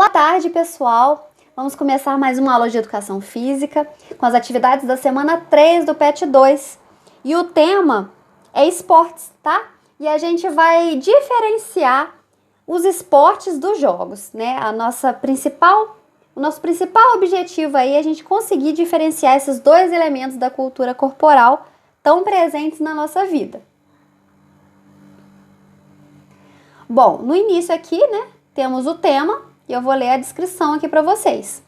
Boa tarde, pessoal! Vamos começar mais uma aula de Educação Física com as atividades da semana 3 do PET 2. E o tema é esportes, tá? E a gente vai diferenciar os esportes dos jogos, né? O nosso principal objetivo aí é a gente conseguir diferenciar esses dois elementos da cultura corporal tão presentes na nossa vida. Bom, no início aqui, né, temos o tema e eu vou ler a descrição aqui para vocês.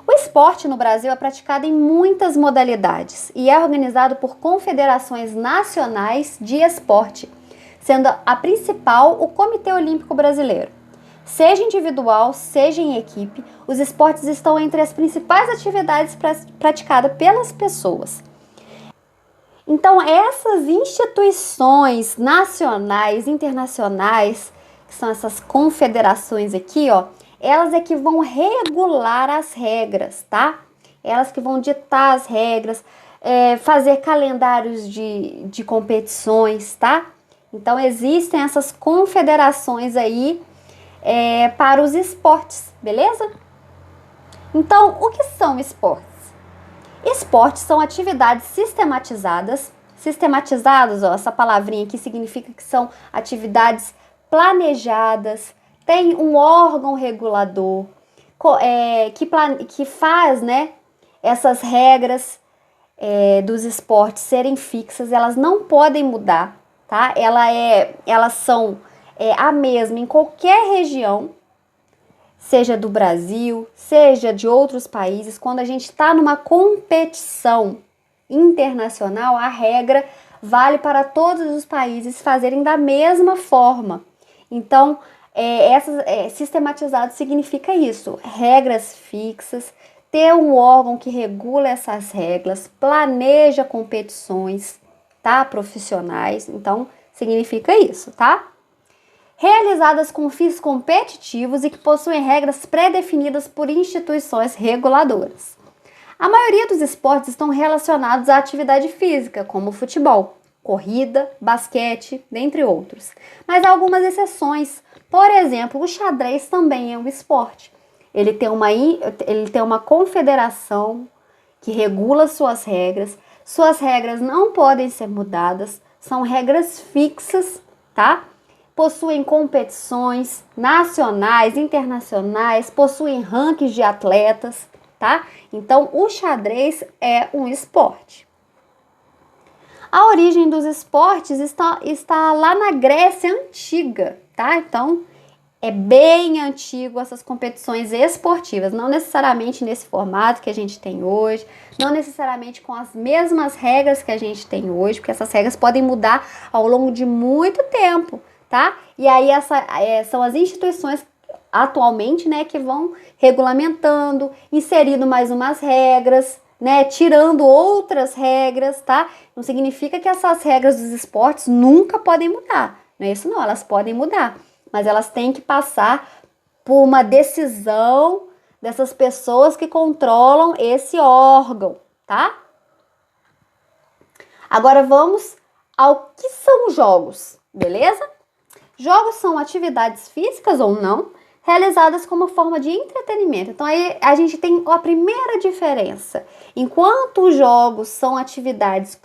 O esporte no Brasil é praticado em muitas modalidades e é organizado por confederações nacionais de esporte, sendo a principal o Comitê Olímpico Brasileiro. Seja individual, seja em equipe, os esportes estão entre as principais atividades praticadas pelas pessoas. Então, essas instituições nacionais, internacionais, que são essas confederações aqui, ó, elas é que vão regular as regras, tá? Elas que vão ditar as regras, fazer calendários de competições, tá? Então, existem essas confederações aí para os esportes, beleza? Então, o que são esportes? Esportes são atividades sistematizadas, ó, essa palavrinha aqui significa que são atividades planejadas, tem um órgão regulador que faz, né, essas regras dos esportes serem fixas, elas não podem mudar, tá? Elas são a mesma em qualquer região, seja do Brasil, seja de outros países. Quando a gente está numa competição internacional, a regra vale para todos os países fazerem da mesma forma. Então, sistematizado significa isso, regras fixas, ter um órgão que regula essas regras, planeja competições, tá? Profissionais, então significa isso, tá? Realizadas com fins competitivos e que possuem regras pré-definidas por instituições reguladoras. A maioria dos esportes estão relacionados à atividade física, como futebol, corrida, basquete, dentre outros. Mas há algumas exceções. Por exemplo, o xadrez também é um esporte. Ele tem uma confederação que regula suas regras não podem ser mudadas, são regras fixas, tá? Possuem competições nacionais, internacionais, possuem rankings de atletas, tá? Então, o xadrez é um esporte. A origem dos esportes está lá na Grécia Antiga, tá? Então, é bem antigo essas competições esportivas, não necessariamente nesse formato que a gente tem hoje, não necessariamente com as mesmas regras que a gente tem hoje, porque essas regras podem mudar ao longo de muito tempo, tá? E aí são as instituições atualmente, né, que vão regulamentando, inserindo mais umas regras, né, tirando outras regras, tá? Não significa que essas regras dos esportes nunca podem mudar, não é isso não, elas podem mudar, mas elas têm que passar por uma decisão dessas pessoas que controlam esse órgão, tá? Agora vamos ao que são jogos, beleza? Jogos são atividades físicas ou não, realizadas como forma de entretenimento. Então aí a gente tem a primeira diferença. Enquanto os jogos são atividades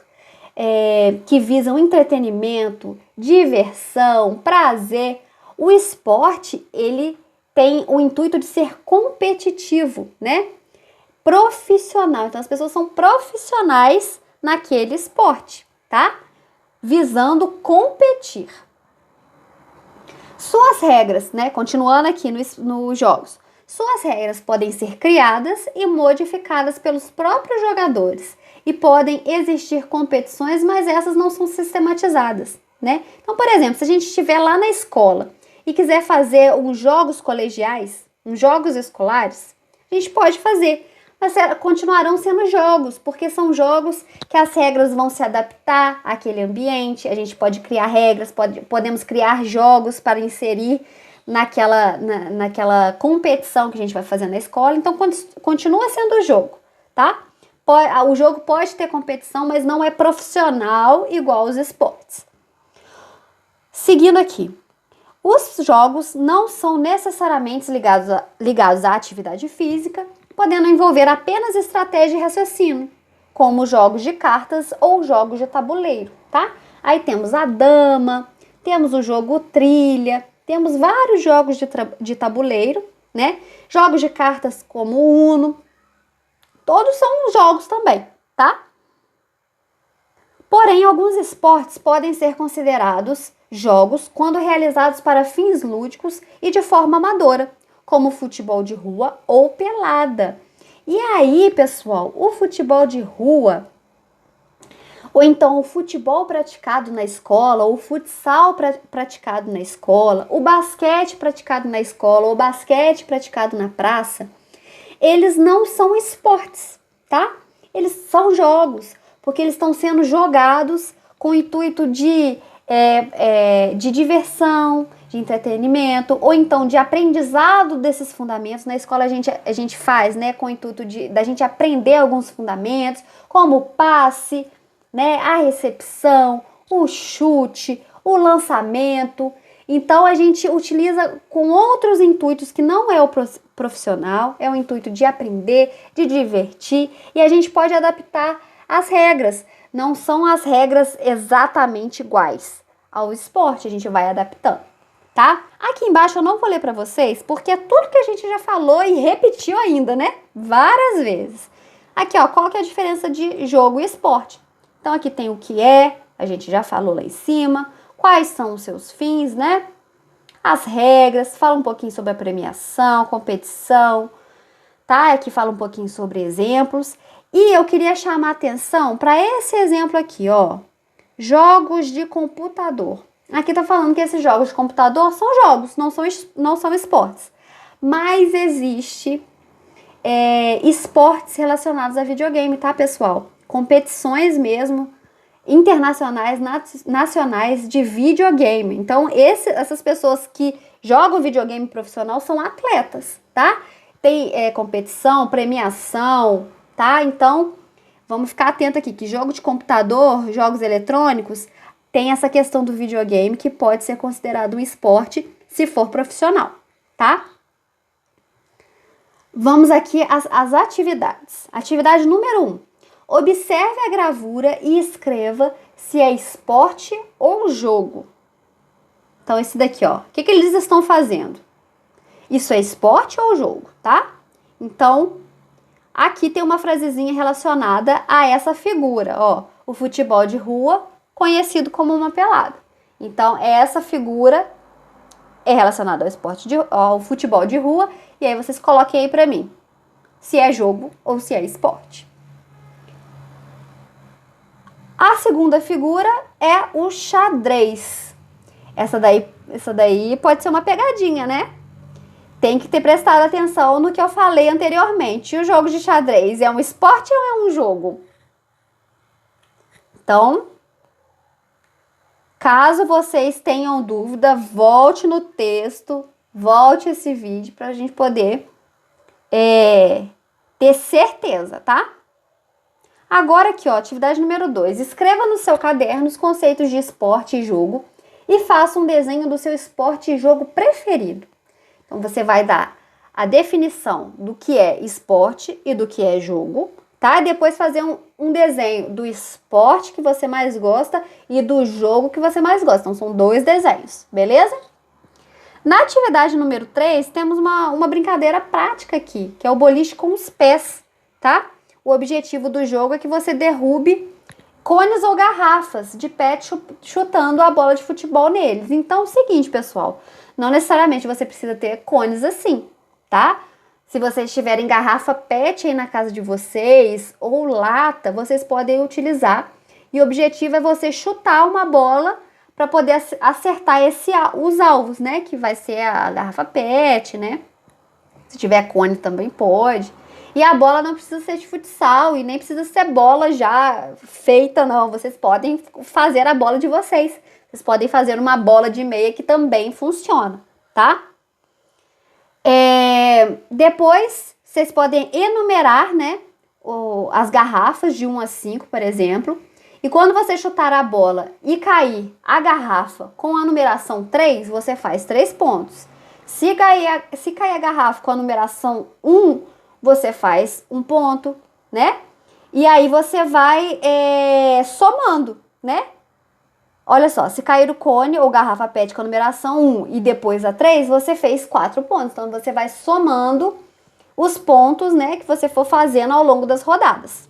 que visam entretenimento, diversão, prazer, o esporte, ele tem o intuito de ser competitivo, né? Profissional. Então as pessoas são profissionais naquele esporte, tá? Visando competir. Suas regras, né? Continuando aqui nos jogos. Suas regras podem ser criadas e modificadas pelos próprios jogadores e podem existir competições, mas essas não são sistematizadas, né? Então, por exemplo, se a gente estiver lá na escola e quiser fazer uns jogos colegiais, uns jogos escolares, a gente pode fazer, mas continuarão sendo jogos, porque são jogos que as regras vão se adaptar àquele ambiente, a gente pode criar regras, podemos criar jogos para inserir naquela competição que a gente vai fazer na escola, então continua sendo jogo, tá? O jogo pode ter competição, mas não é profissional igual os esportes. Seguindo aqui, Os jogos não são necessariamente ligados à atividade física, podendo envolver apenas estratégia e raciocínio, como jogos de cartas ou jogos de tabuleiro, tá? Aí temos a dama, temos o jogo trilha, temos vários jogos de tabuleiro, né? Jogos de cartas como o Uno, todos são jogos também, tá? Porém, alguns esportes podem ser considerados jogos quando realizados para fins lúdicos e de forma amadora, como futebol de rua ou pelada. E aí, pessoal, o futebol de rua, ou então o futebol praticado na escola, ou o futsal praticado na escola, o basquete praticado na escola, ou o basquete praticado na praça, eles não são esportes, tá? Eles são jogos, porque eles estão sendo jogados com o intuito de diversão, de entretenimento, ou então de aprendizado desses fundamentos. Na escola a gente faz, né, com o intuito da gente aprender alguns fundamentos, como o passe, né, a recepção, o chute, o lançamento. Então a gente utiliza com outros intuitos que não é o profissional, é o intuito de aprender, de divertir, e a gente pode adaptar as regras. Não são as regras exatamente iguais ao esporte, a gente vai adaptando, tá? Aqui embaixo eu não vou ler para vocês, porque é tudo que a gente já falou e repetiu ainda, né? Várias vezes. Aqui, ó, qual que é a diferença de jogo e esporte? Então aqui tem o que é, a gente já falou lá em cima, quais são os seus fins, né? As regras, fala um pouquinho sobre a premiação, competição, tá? Aqui fala um pouquinho sobre exemplos. E eu queria chamar a atenção para esse exemplo aqui, ó. Jogos de computador. Aqui tá falando que esses jogos de computador são jogos, não são esportes. Mas existe esportes relacionados a videogame, tá, pessoal? Competições mesmo, internacionais, nacionais de videogame. Então, essas pessoas que jogam videogame profissional são atletas, tá? Tem competição, premiação, tá? Então, vamos ficar atento aqui, que jogo de computador, jogos eletrônicos, tem essa questão do videogame que pode ser considerado um esporte se for profissional, tá? Vamos aqui às atividades. Atividade número 1. Observe a gravura e escreva se é esporte ou jogo. Então, esse daqui, ó. O que eles estão fazendo? Isso é esporte ou jogo, tá? Então, aqui tem uma frasezinha relacionada a essa figura, ó. O futebol de rua, conhecido como uma pelada. Então, essa figura é relacionada ao futebol de rua. E aí, vocês coloquem aí pra mim se é jogo ou se é esporte. A segunda figura é o xadrez. Essa daí pode ser uma pegadinha, né? Tem que ter prestado atenção no que eu falei anteriormente. O jogo de xadrez é um esporte ou é um jogo? Então, caso vocês tenham dúvida, volte no texto, volte esse vídeo para a gente poder ter certeza, tá? Agora aqui, ó, atividade número 2. Escreva no seu caderno os conceitos de esporte e jogo e faça um desenho do seu esporte e jogo preferido. Então, você vai dar a definição do que é esporte e do que é jogo, tá? E depois fazer um desenho do esporte que você mais gosta e do jogo que você mais gosta. Então, são 2 desenhos, beleza? Na atividade número 3, temos uma brincadeira prática aqui, que é o boliche com os pés, tá? O objetivo do jogo é que você derrube cones ou garrafas de pet chutando a bola de futebol neles. Então, é o seguinte, pessoal, não necessariamente você precisa ter cones assim, tá? Se vocês tiverem garrafa pet aí na casa de vocês ou lata, vocês podem utilizar. E o objetivo é você chutar uma bola para poder acertar os alvos, né? Que vai ser a garrafa pet, né? Se tiver cone também pode. E a bola não precisa ser de futsal e nem precisa ser bola já feita, não. Vocês podem fazer a bola de vocês. Vocês podem fazer uma bola de meia que também funciona, tá? Depois, vocês podem enumerar, né, as garrafas de 1 a 5, por exemplo, E quando você chutar a bola e cair a garrafa com a numeração 3, você faz 3 pontos. Se cair a garrafa com a numeração 1, você faz 1 ponto, né? E aí você vai somando, né? Olha só, se cair o cone ou garrafa PET com a numeração 1 e depois a 3, você fez 4 pontos. Então, você vai somando os pontos, né, que você for fazendo ao longo das rodadas.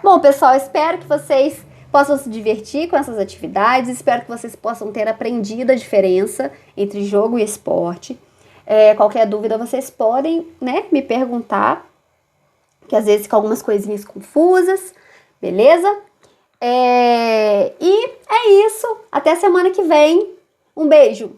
Bom, pessoal, espero que vocês possam se divertir com essas atividades. Espero que vocês possam ter aprendido a diferença entre jogo e esporte. Qualquer dúvida, vocês podem, né, me perguntar, que às vezes ficam algumas coisinhas confusas, beleza? E é isso. Até semana que vem. Um beijo!